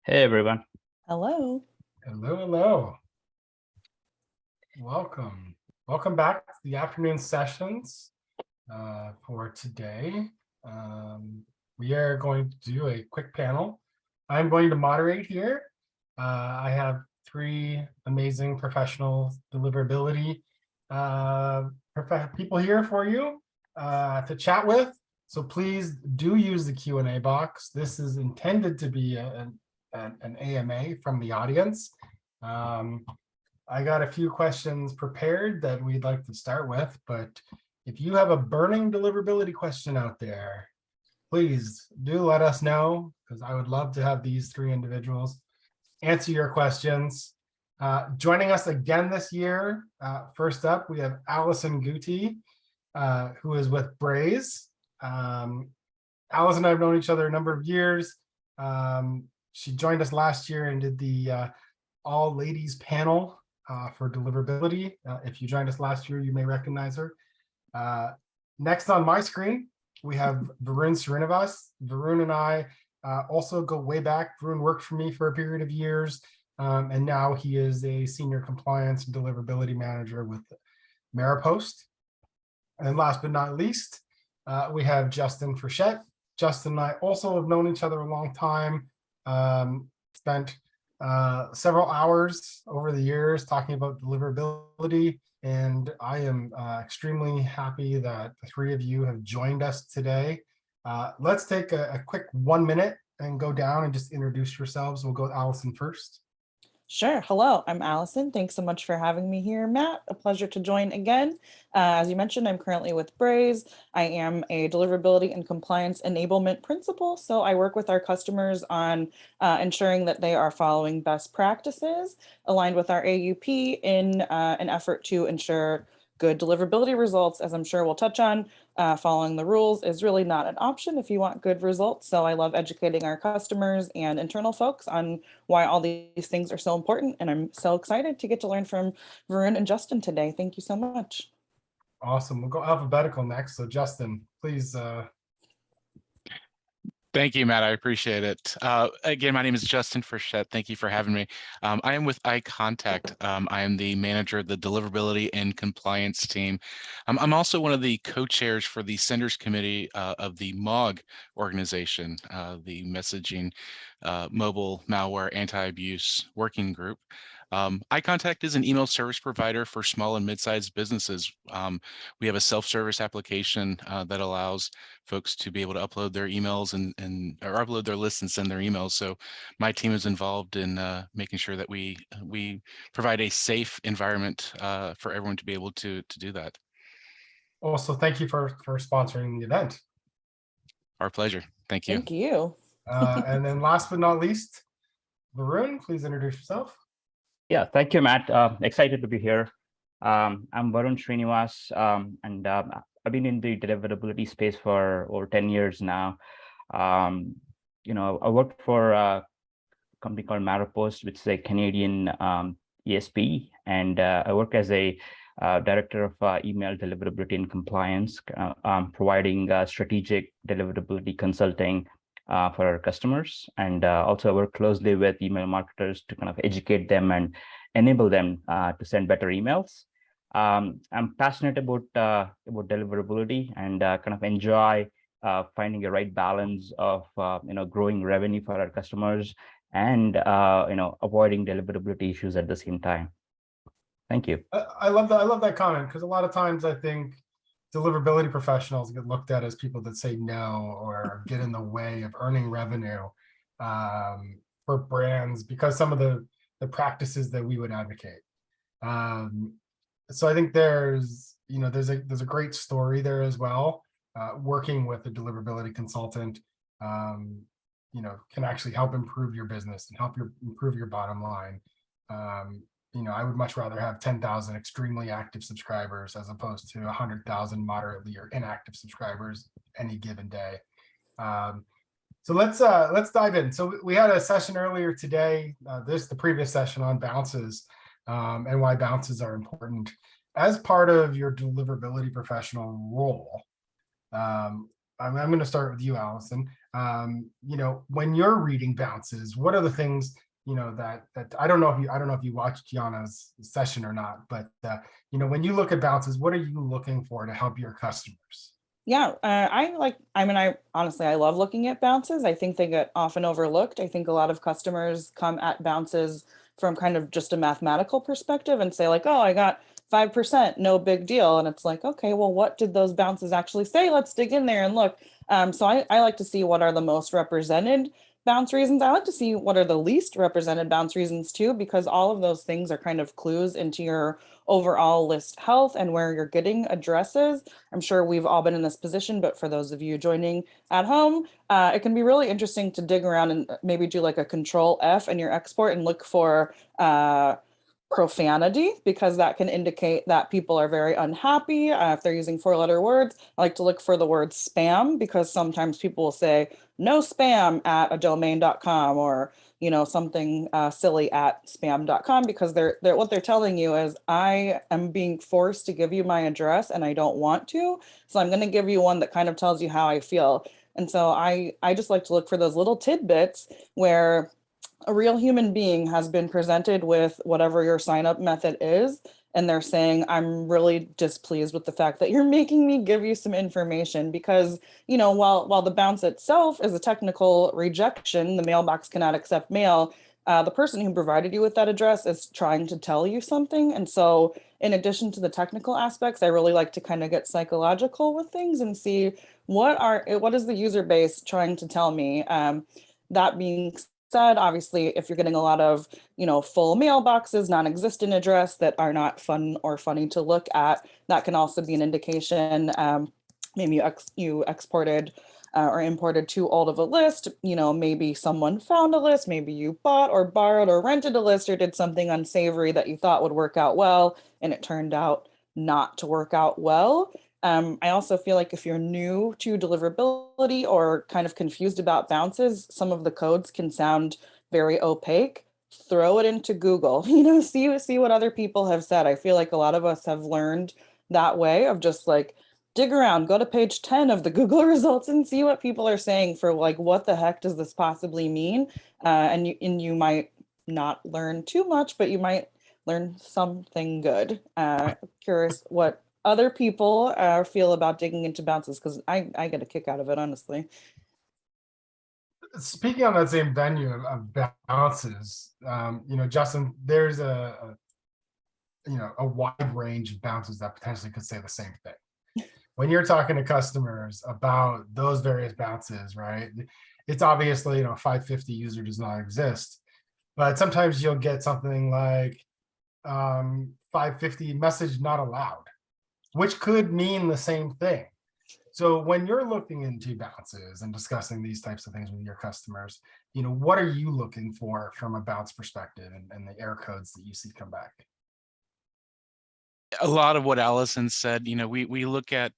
Hey everyone. Hello. Hello, hello. Welcome. Welcome back to the afternoon sessions for today. We are going to do a quick panel. I'm going to moderate here. I have three amazing professional deliverability people here for you to chat with. So please do use the Q&A box. This is intended to be an AMA from the audience. I got a few questions prepared that we'd like to start with, but if you have a burning deliverability question out there, please do let us know, because I would love to have these three individuals answer your questions. Joining us again this year, first up, we have Alison Gootee, who is with Braze. Alison and I have known each other a number of years. She joined us last year and did the all ladies panel for deliverability. If you joined us last year, you may recognize her. Next on my screen, we have Varun Srinivas. Varun and I also go way back. Varun worked for me for a period of years, and now he is a senior compliance and deliverability manager with Maropost. And last but not least, we have Justin Frechette. Justin and I also have known each other a long time. Spent several hours over the years talking about deliverability, and I am extremely happy that the three of you have joined us today. Let's take a quick 1 minute and go down and just introduce yourselves. We'll go with Alison first. Sure. Hello, I'm Allison. Thanks so much for having me here, Matt. A pleasure to join again. As you mentioned, I'm currently with Braze. I am a deliverability and compliance enablement principal. So I work with our customers on ensuring that they are following best practices aligned with our AUP in an effort to ensure good deliverability results. As I'm sure we'll touch on, following the rules is really not an option if you want good results. So I love educating our customers and internal folks on why all these things are so important. And I'm so excited to get to learn from Varun and Justin today. Thank you so much. Awesome. We'll go alphabetical next. So Justin, please. Thank you, Matt. I appreciate it. Again, my name is Justin Frechette. Thank you for having me. I am with iContact. I am the manager of the deliverability and compliance team. I'm also one of the co-chairs for the Senders Committee of the MOG organization, the Messaging Mobile Malware Anti-Abuse Working Group. iContact is an email service provider for small and mid-sized businesses. We have a self-service application that allows folks to be able to upload their emails or upload their lists and send their emails. So my team is involved in making sure that we provide a safe environment for everyone to be able to do that. Also, thank you for sponsoring the event. Our pleasure. Thank you. Thank you. And then last but not least, Varun, please introduce yourself. Yeah, thank you, Matt. Excited to be here. I'm Varun Srinivas, and I've been in the deliverability space for over 10 years now. I worked for a company called Maropost, which is a Canadian ESP, and I work as a director of email deliverability and compliance, providing strategic deliverability consulting for our customers, and also work closely with email marketers to kind of educate them and enable them to send better emails. I'm passionate about deliverability and kind of enjoy finding a right balance of growing revenue for our customers and avoiding deliverability issues at the same time. Thank you. I love that comment, because a lot of times I think deliverability professionals get looked at as people that say no or get in the way of earning revenue for brands because some of the practices that we would advocate. So I think there's a great story there as well. Working with a deliverability consultant, can actually help improve your business and help improve your bottom line. I would much rather have 10,000 extremely active subscribers as opposed to 100,000 moderately or inactive subscribers any given day. So let's dive in. So we had a session earlier today, the previous session on bounces and why bounces are important. As part of your deliverability professional role, I'm going to start with you, Alison. When you're reading bounces, what are the things, that I don't know if you watched Kiana's session or not, but when you look at bounces, what are you looking for to help your customers? Yeah, I honestly, I love looking at bounces. I think they get often overlooked. I think a lot of customers come at bounces from kind of just a mathematical perspective and say like, oh, I got 5%, no big deal. And it's like, okay, well, what did those bounces actually say? Let's dig in there and look. So I like to see what are the most represented bounce reasons. I like to see what are the least represented bounce reasons too, because all of those things are kind of clues into your overall list health and where you're getting addresses. I'm sure we've all been in this position, but for those of you joining at home, it can be really interesting to dig around and maybe do like a control F in your export and look for profanity, because that can indicate that people are very unhappy. If they're using 4-letter words, I like to look for the word spam, because sometimes people will say no spam at a domain.com, or something silly at spam.com, because they're what they're telling you is, I am being forced to give you my address and I don't want to, so I'm going to give you one that kind of tells you how I feel. And so I just like to look for those little tidbits where a real human being has been presented with whatever your sign up method is, and they're saying, I'm really displeased with the fact that you're making me give you some information, because while the bounce itself is a technical rejection, the mailbox cannot accept mail, the person who provided you with that address is trying to tell you something. And so in addition to the technical aspects, I really like to kind of get psychological with things and see what is the user base trying to tell me. That being said, obviously, if you're getting a lot of, full mailboxes, non-existent address that are not fun or funny to look at, that can also be an indication. Maybe you exported or imported too old of a list. Maybe someone found a list, maybe you bought or borrowed or rented a list or did something unsavory that you thought would work out well, and it turned out not to work out well. I also feel like if you're new to deliverability or kind of confused about bounces, some of the codes can sound very opaque. Throw it into Google, see what other people have said. I feel like a lot of us have learned that way of just like dig around, go to page 10 of the Google results and see what people are saying for like, what the heck does this possibly mean? And you might not learn too much, but you might learn something good. Curious what other people feel about digging into bounces, because I get a kick out of it, honestly. Speaking on that same venue of bounces, Justin, there's a wide range of bounces that potentially could say the same thing. When you're talking to customers about those various bounces, right? It's obviously, 550 user does not exist, but sometimes you'll get something like 550 message not allowed, which could mean the same thing. So when you're looking into bounces and discussing these types of things with your customers, what are you looking for from a bounce perspective and the error codes that you see come back? A lot of what Alison said, we look at,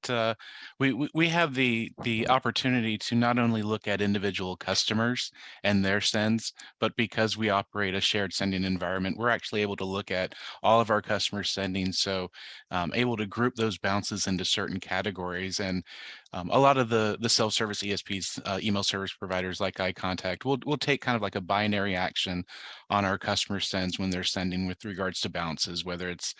we have the opportunity to not only look at individual customers and their sends, but because we operate a shared sending environment, we're actually able to look at all of our customers sending. So able to group those bounces into certain categories. And a lot of the self-service ESPs, email service providers like iContact, will take kind of like a binary action on our customer sends when they're sending with regards to bounces, whether it's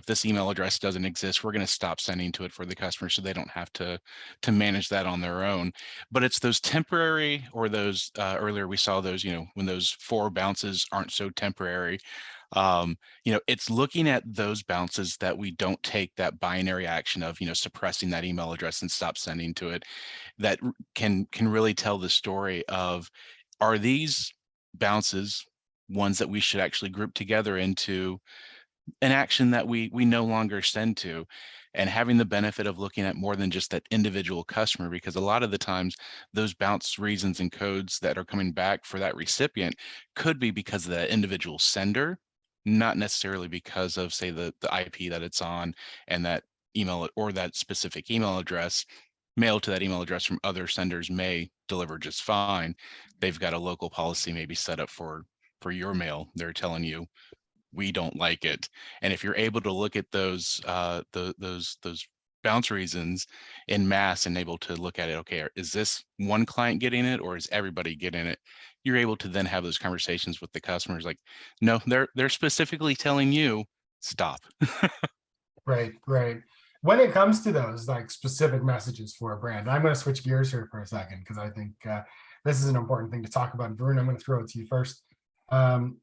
if this email address doesn't exist, we're going to stop sending to it for the customer so they don't have to manage that on their own. But it's those temporary, or those earlier we saw those, when those 4 bounces aren't so temporary. It's looking at those bounces that we don't take that binary action of, suppressing that email address and stop sending to it, that can really tell the story of, are these bounces ones that we should actually group together into an action that we no longer send to, and having the benefit of looking at more than just that individual customer, because a lot of the times those bounce reasons and codes that are coming back for that recipient could be because of that individual sender, not necessarily because of, say, the IP that it's on, and that email or that specific email address. Mail to that email address from other senders may deliver just fine. They've got a local policy maybe set up for your mail. They're telling you, we don't like it. And if you're able to look at those bounce reasons in mass and able to look at it. Okay, is this one client getting it, or is everybody getting it? You're able to then have those conversations with the customers. Like, no, they're specifically telling you stop. Right, right. When it comes to those like specific messages for a brand, I'm going to switch gears here for a second because I think this is an important thing to talk about. Varun, I'm going to throw it to you first. You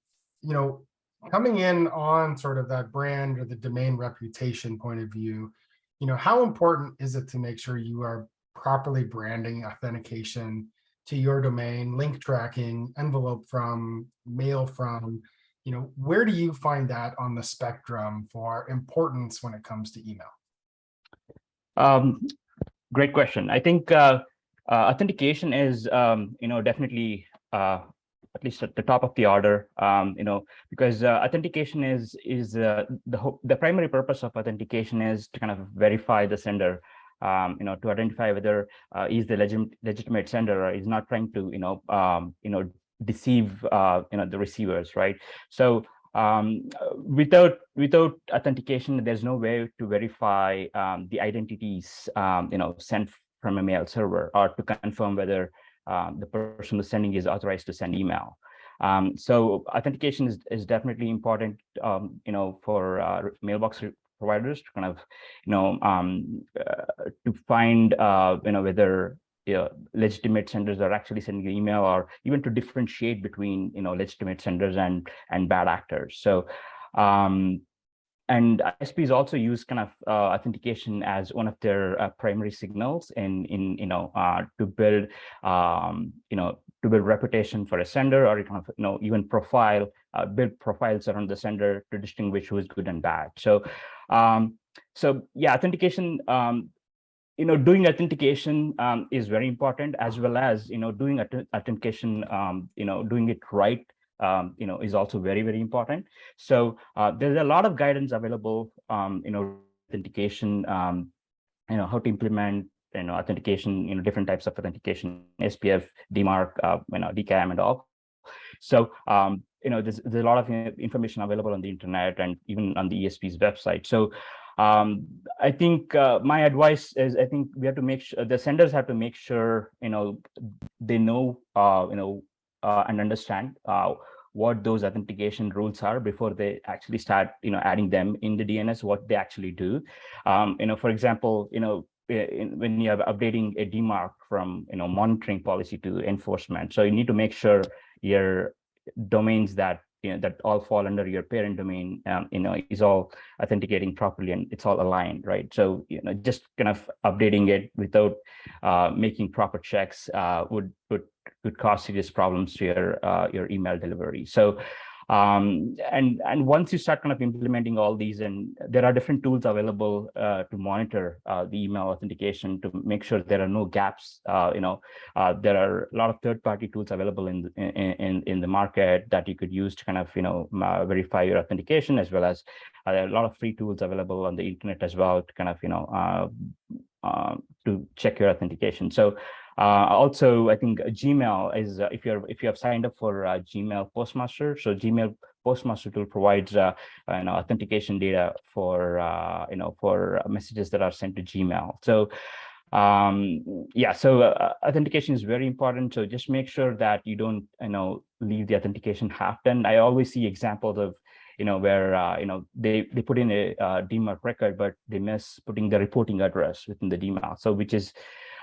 know, coming in on sort of that brand or the domain reputation point of view, you know, how important is it to make sure you are properly branding authentication to your domain, link tracking, envelope from, mail from? You know, where do you find that on the spectrum for importance when it comes to email? Great question. I think authentication is, definitely at least at the top of the order. Because authentication is the primary purpose of authentication is to kind of verify the sender. To identify whether he's the legitimate sender or is not trying to, deceive, the receivers, right? So without authentication, there's no way to verify the identities, sent from a mail server, or to confirm whether the person who's sending is authorized to send email. So authentication is definitely important, for mailbox providers to kind of, to find, whether legitimate senders are actually sending an email, or even to differentiate between, legitimate senders and bad actors. So, and ISPs also use kind of authentication as one of their primary signals to build, to build reputation for a sender, or kind of, even build profiles around the sender to distinguish who is good and bad. So, yeah, authentication. Doing authentication is very important, as well as doing authentication, doing it right, is also very, very important. So there's a lot of guidance available, authentication, how to implement, authentication, different types of authentication, SPF, DMARC, DKIM, and all. So there's a lot of information available on the internet and even on the ESP's website. So I think my advice is, I think we have to make sure the senders have to make sure they know and understand what those authentication rules are before they actually start adding them in the DNS, what they actually do. For example, when you are updating a DMARC from monitoring policy to enforcement, so you need to make sure your domains that that all fall under your parent domain, is all authenticating properly and it's all aligned, right? So just kind of updating it without making proper checks would cause serious problems to your email delivery. So and once you start kind of implementing all these, and there are different tools available to monitor the email authentication to make sure there are no gaps. There are a lot of third-party tools available in the market that you could use to kind of verify your authentication, as well as a lot of free tools available on the internet as well to kind of to check your authentication. So also, I think Gmail is if you have signed up for Gmail Postmaster. So Gmail Postmaster tool provides authentication data for for messages that are sent to Gmail. So yeah, so authentication is very important. So just make sure that you don't leave the authentication half done. I always see examples of where they put in a DMARC record, but they miss putting the reporting address within the DMARC. So which is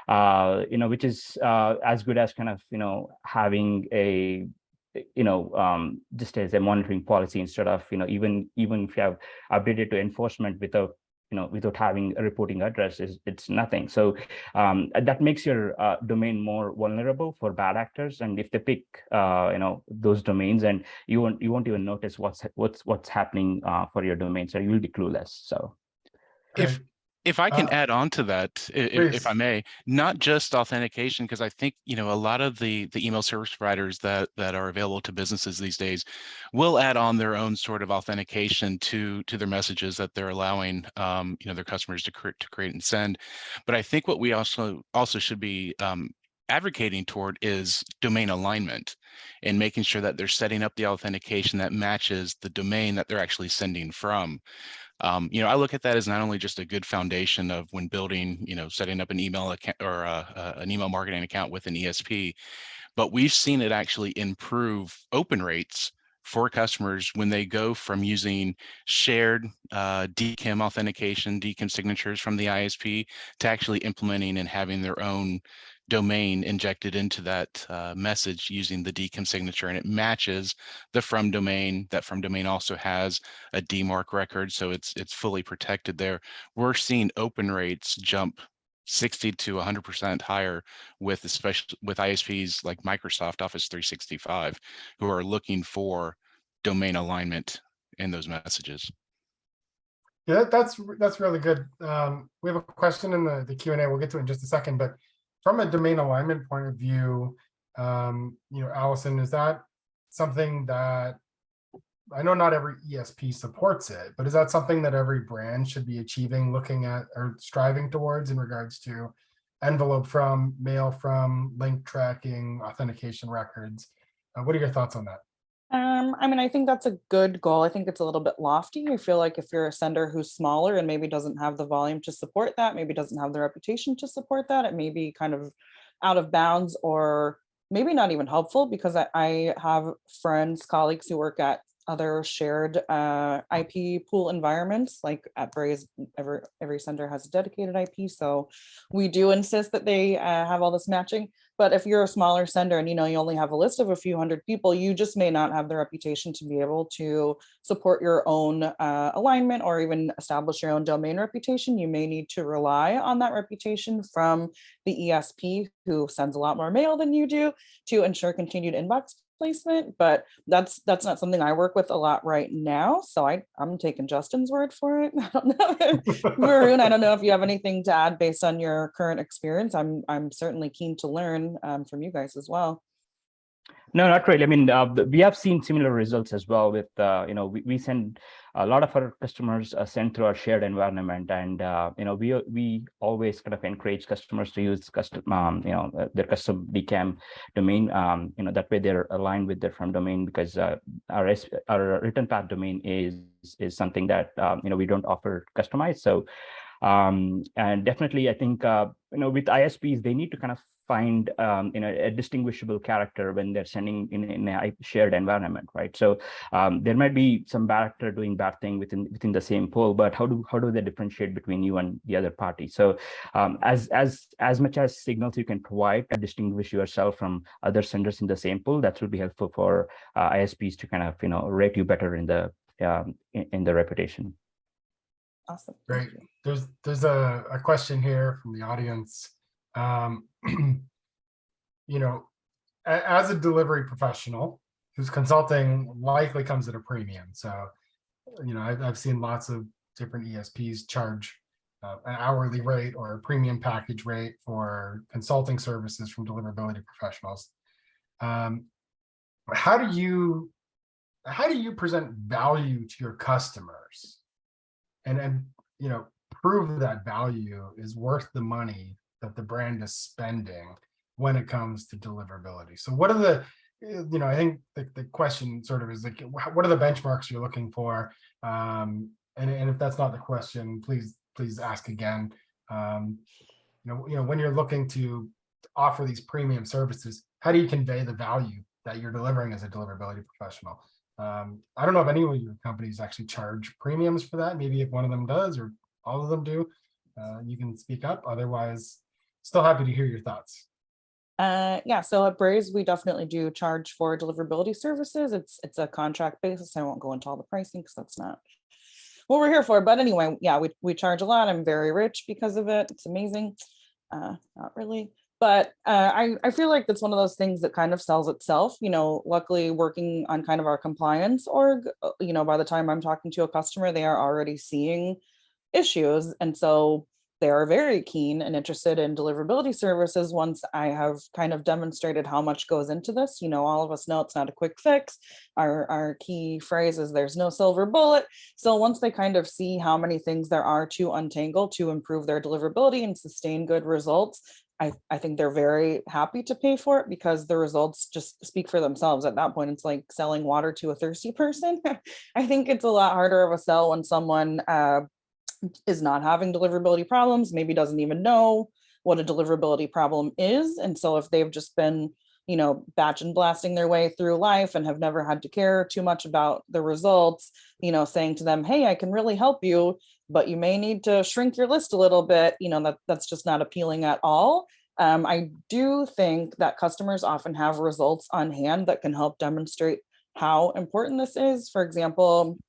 as good as kind of having a just as a monitoring policy, instead of even if you have updated to enforcement without without having a reporting address, it's nothing. So that makes your domain more vulnerable for bad actors, and if they pick those domains, and you won't even notice what's happening for your domain, so you'll be clueless. So If I can add on to that, if I Please. may, not just authentication, because I think a lot of the email service providers that are available to businesses these days will add on their own sort of authentication to their messages that they're allowing their customers to create and send. But I think what we also should be advocating toward is domain alignment, and making sure that they're setting up the authentication that matches the domain that they're actually sending from. I look at that as not only just a good foundation of when building, setting up an email account or an email marketing account with an ESP, but we've seen it actually improve open rates for customers when they go from using shared DKIM authentication, DKIM signatures from the ISP to actually implementing and having their own domain injected into that message using the DKIM signature, and it matches the from domain. That from domain also has a DMARC record, so it's fully protected there. We're seeing open rates jump 60 to 100% higher with especially with ISPs like Microsoft Office 365, who are looking for domain alignment in those messages. Yeah, that's really good. We have a question in the Q&A. We'll get to it in just a second, but from a domain alignment point of view, Alison, is that something that, I know not every ESP supports it, but is that something that every brand should be achieving, looking at, or striving towards in regards to envelope from, mail from, link tracking, authentication records? What are your thoughts on that? I think that's a good goal. I think it's a little bit lofty. I feel like if you're a sender who's smaller and maybe doesn't have the volume to support that, maybe doesn't have the reputation to support that, it may be kind of out of bounds or maybe not even helpful, because I have friends, colleagues who work at other shared IP pool environments. Like at Braze, every sender has a dedicated IP, so we do insist that they have all this matching. But if you're a smaller sender and you only have a list of a few hundred people, you just may not have the reputation to be able to support your own alignment or even establish your own domain reputation. You may need to rely on that reputation from the ESP, who sends a lot more mail than you do, to ensure continued inbox placement. But that's not something I work with a lot right now, so I'm taking Justin's word for it. I don't know. Varun, I don't know if you have anything to add based on your current experience. I'm certainly keen to learn from you guys as well. No, not really. I mean, we have seen similar results as well with, we send a lot of our customers send through our shared environment, and, we always kind of encourage customers to use custom, their custom DKIM domain. That way they're aligned with their from domain, because our return path domain is something that, we don't offer customized. So, and definitely, I think, with ISPs, they need to kind of find a distinguishable character when they're sending in a shared environment, right? So there might be some bad actor doing bad thing within the same pool, but how do they differentiate between you and the other party? So as much as signals you can provide to distinguish yourself from other senders in the same pool, that will be helpful for ISPs to kind of rate you better in the reputation. Awesome. Great. There's a question here from the audience. As a delivery professional whose consulting likely comes at a premium. So, I've seen lots of different ESPs charge an hourly rate or a premium package rate for consulting services from deliverability professionals. How do you present value to your customers and prove that value is worth the money that the brand is spending when it comes to deliverability? So what are the, I think the question sort of is like, what are the benchmarks you're looking for? And if that's not the question, please ask again. When you're looking to offer these premium services, how do you convey the value that you're delivering as a deliverability professional? I don't know if any of your companies actually charge premiums for that. Maybe if one of them does or all of them do, you can speak up. Otherwise, still happy to hear your thoughts. Yeah, so at Braze, we definitely do charge for deliverability services. It's a contract basis. I won't go into all the pricing because that's not what we're here for. But anyway, yeah, we charge a lot. I'm very rich because of it. It's amazing. Not really. But I feel like that's one of those things that kind of sells itself. Luckily working on kind of our compliance org, by the time I'm talking to a customer, they are already seeing issues. And so they are very keen and interested in deliverability services once I have kind of demonstrated how much goes into this. All of us know it's not a quick fix. Our key phrase is there's no silver bullet. So once they kind of see how many things there are to untangle to improve their deliverability and sustain good results, I think they're very happy to pay for it because the results just speak for themselves. At that point, it's like selling water to a thirsty person. I think it's a lot harder of a sell when someone is not having deliverability problems, maybe doesn't even know what a deliverability problem is. And so if they've just been, batch and blasting their way through life and have never had to care too much about the results, saying to them, hey, I can really help you, but you may need to shrink your list a little bit, that's just not appealing at all. I do think that customers often have results on hand that can help demonstrate how important this is. For example,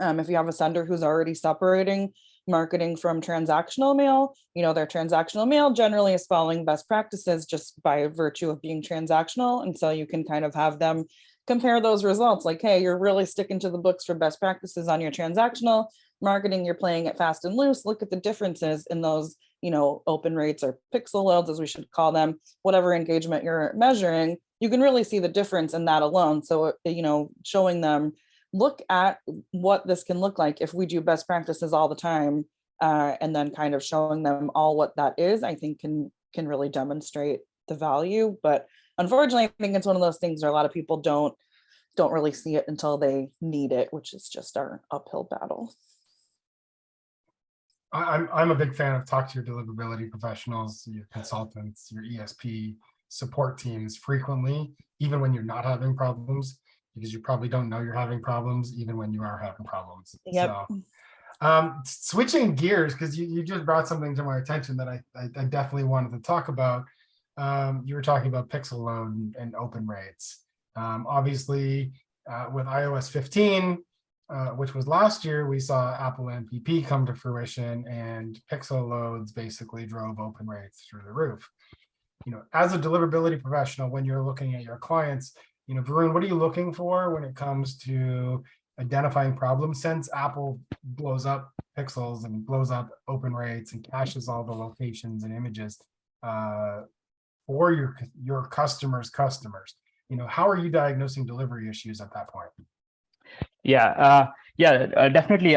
if you have a sender who's already separating marketing from transactional mail, their transactional mail generally is following best practices just by virtue of being transactional. And so you can kind of have them compare those results like, hey, you're really sticking to the books for best practices on your transactional marketing, you're playing it fast and loose. Look at the differences in those, open rates or pixel loads, as we should call them, whatever engagement you're measuring, you can really see the difference in that alone. So, showing them, look at what this can look like if we do best practices all the time, and then kind of showing them all what that is, I think can really demonstrate the value. But unfortunately, I think it's one of those things where a lot of people don't really see it until they need it, which is just our uphill battle. I'm a big fan of talk to your deliverability professionals, your consultants, your ESP support teams frequently, even when you're not having problems, because you probably don't know you're having problems, even when you are having problems. Yep. So, switching gears, because you just brought something to my attention that I definitely wanted to talk about. You were talking about pixel load and open rates. Obviously, with iOS 15, which was last year, we saw Apple MPP come to fruition, and pixel loads basically drove open rates through the roof. As a deliverability professional, when you're looking at your clients, Varun, what are you looking for when it comes to identifying problems? Since Apple blows up pixels and blows up open rates and caches all the locations and images for your customers, how are you diagnosing delivery issues at that point? Yeah, definitely.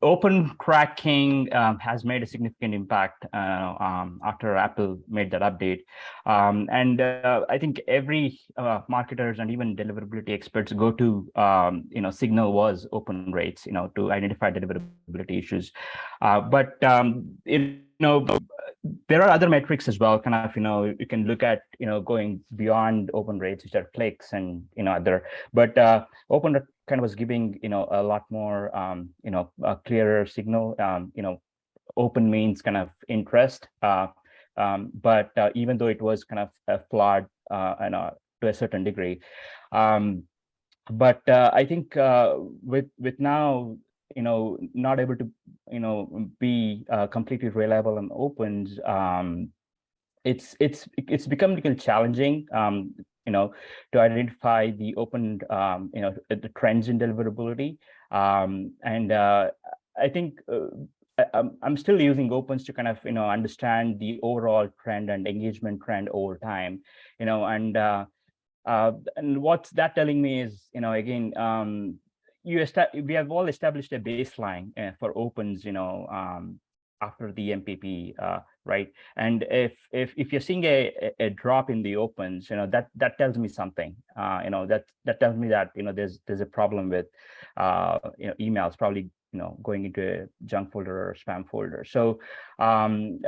Open tracking has made a significant impact after Apple made that update. And I think every marketers and even deliverability experts go to, signal was open rates, to identify deliverability issues. But there are other metrics as well, kind of, you can look at, going beyond open rates, which are clicks and, other, but open kind of was giving, a lot more, a clearer signal. Open means kind of interest, but even though it was kind of flawed, to a certain degree, but I think with now, not able to, be completely reliable on opens, it's become a little challenging, to identify the open, the trends in deliverability. And I think I'm still using opens to kind of, understand the overall trend and engagement trend over time, and what's that telling me is, again, we have all established a baseline for opens, after the MPP, right? And if you're seeing a drop in the opens, that tells me something. That tells me that there's a problem with emails probably going into a junk folder or spam folder. So I'm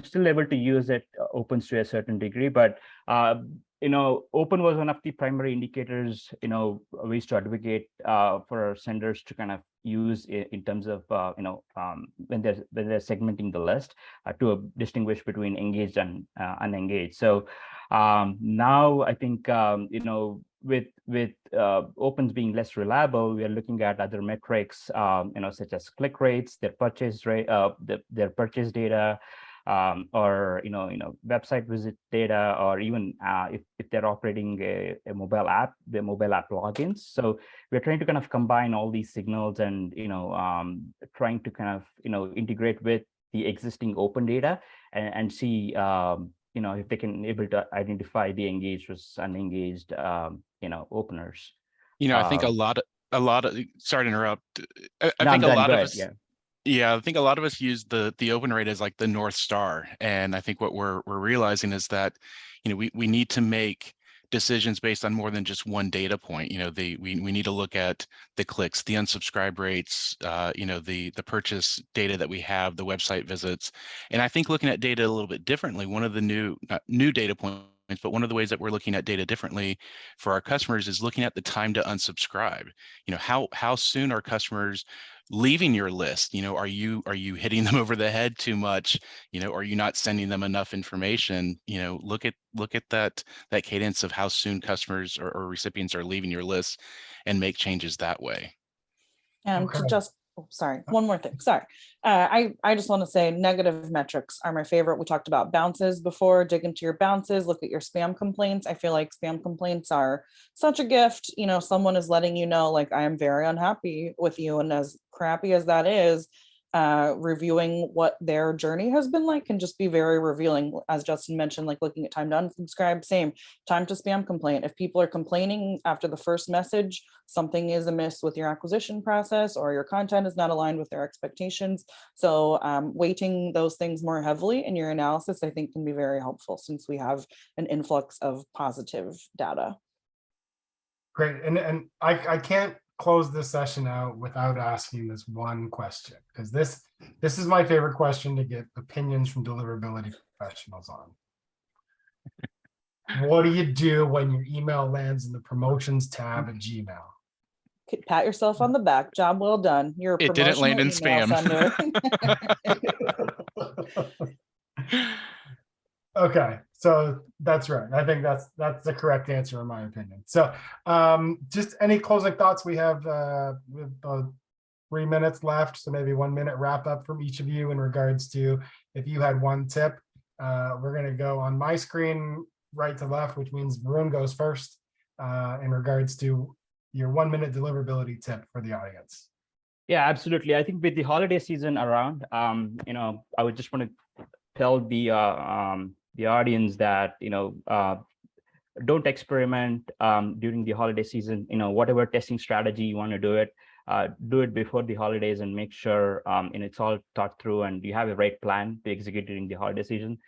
still able to use it opens to a certain degree, but open was one of the primary indicators, we used to advocate for senders to kind of use in terms of, when they're segmenting the list to distinguish between engaged and unengaged. So now I think, with opens being less reliable, we are looking at other metrics, such as click rates, their purchase rate, their purchase data, or website visit data, or even if they're operating a mobile app, the mobile app logins. So we're trying to kind of combine all these signals and trying to kind of integrate with the existing open data and see if they can able to identify the engaged versus unengaged openers. I think a lot of sorry to interrupt. I No, think a lot of ahead, us. yeah. Yeah, I think a lot of us use the open rate as like the North Star. And I think what we're realizing is that, we need to make decisions based on more than just one data point. We need to look at the clicks, the unsubscribe rates, the purchase data that we have, the website visits. And I think looking at data a little bit differently, one of the new data points, but one of the ways that we're looking at data differently for our customers is looking at the time to unsubscribe. How soon are customers leaving your list? Are you hitting them over the head too much? Are you not sending them enough information? Look at that cadence of how soon customers or recipients are leaving your list and make changes that way. And Okay. to just, oh, sorry, one more thing, sorry. I just want to say negative metrics are my favorite. We talked about bounces before. Dig into your bounces, look at your spam complaints. I feel like spam complaints are such a gift. Someone is letting you know, like, I am very unhappy with you. And as crappy as that is, reviewing what their journey has been like can just be very revealing. As Justin mentioned, like looking at time to unsubscribe, same time to spam complaint. If people are complaining after the first message, something is amiss with your acquisition process or your content is not aligned with their expectations. So weighting those things more heavily in your analysis, I think, can be very helpful since we have an influx of positive data. Great. And I can't close this session out without asking this one question, because this is my favorite question to get opinions from deliverability professionals on. What do you do when your email lands in the promotions tab at Gmail? Pat yourself on the back. Job well done. You're a It didn't land in promotional email spam. Okay, so that's right. I think that's the correct answer in my opinion. So just any closing thoughts? We have 3 minutes left, so maybe 1 minute wrap up from each of you in regards to if you had one tip. We're going to go on my screen right to left, which means Varun goes first in regards to your 1 minute deliverability tip for the audience. Yeah, absolutely. I think with the holiday season around, I would just want to tell the audience that, don't experiment during the holiday season. Whatever testing strategy you want to do it before the holidays and make sure it's all thought through and you have a right plan to execute during the holiday season.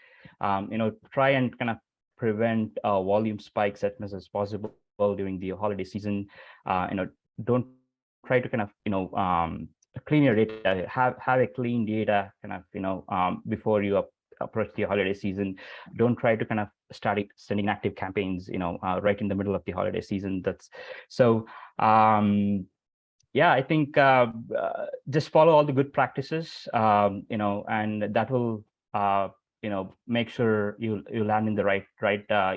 Try and kind of prevent volume spikes as much as possible during the holiday season. Don't try to kind of clean your data, have a clean data kind of before you approach the holiday season. Don't try to kind of start sending active campaigns right in the middle of the holiday season. That's so yeah, I think just follow all the good practices, and that will make sure you land in the right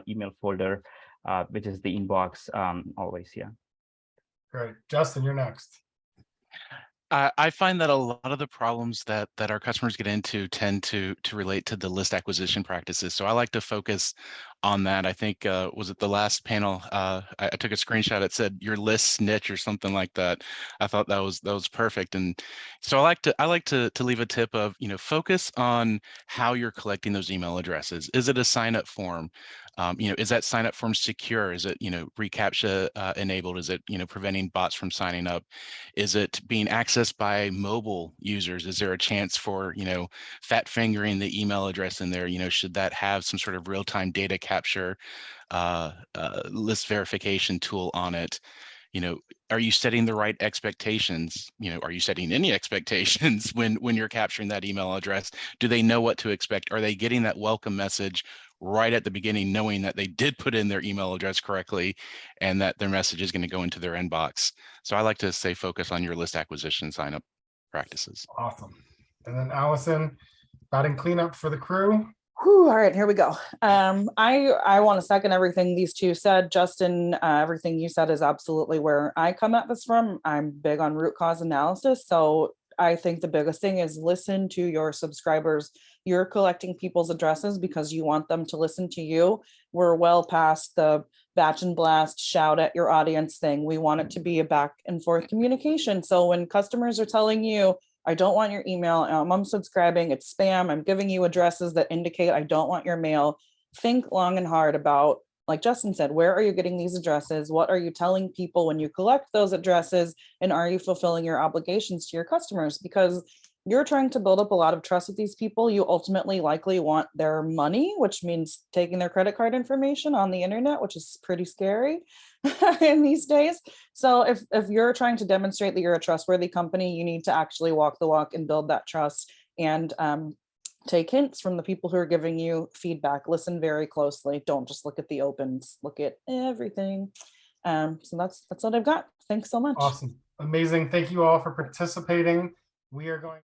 email folder, which is the inbox always. Yeah. Great. Justin, you're next. I find that a lot of the problems that our customers get into tend to relate to the list acquisition practices. So I like to focus on that. I think was it the last panel? I took a screenshot. It said your list snitch or something like that. I thought that was perfect. And so I like to leave a tip of focus on how you're collecting those email addresses. Is it a sign up form? Is that sign up form secure? Is it reCAPTCHA enabled? Is it preventing bots from signing up? Is it being accessed by mobile users? Is there a chance for fat fingering the email address in there? Should that have some sort of real-time data capture list verification tool on it? Are you setting the right expectations? Are you setting any expectations when you're capturing that email address? Do they know what to expect? Are they getting that welcome message right at the beginning, knowing that they did put in their email address correctly and that their message is going to go into their inbox? So I like to say focus on your list acquisition sign up practices. Awesome. And then Alison, batting cleanup for the crew. Whew, all right, here we go. I want to second everything these two said. Justin, everything you said is absolutely where I come at this from. I'm big on root cause analysis. So I think the biggest thing is listen to your subscribers. You're collecting people's addresses because you want them to listen to you. We're well past the batch and blast, shout at your audience thing. We want it to be a back and forth communication. So when customers are telling you, I don't want your email, I'm unsubscribing, it's spam, I'm giving you addresses that indicate I don't want your mail, think long and hard about, like Justin said, where are you getting these addresses? What are you telling people when you collect those addresses? And are you fulfilling your obligations to your customers? Because you're trying to build up a lot of trust with these people, you ultimately likely want their money, which means taking their credit card information on the internet, which is pretty scary in these days. So if you're trying to demonstrate that you're a trustworthy company, you need to actually walk the walk and build that trust, and take hints from the people who are giving you feedback. Listen very closely. Don't just look at the opens, look at everything. So that's what I've got. Thanks so much. Awesome. Amazing. Thank you all for participating. We are going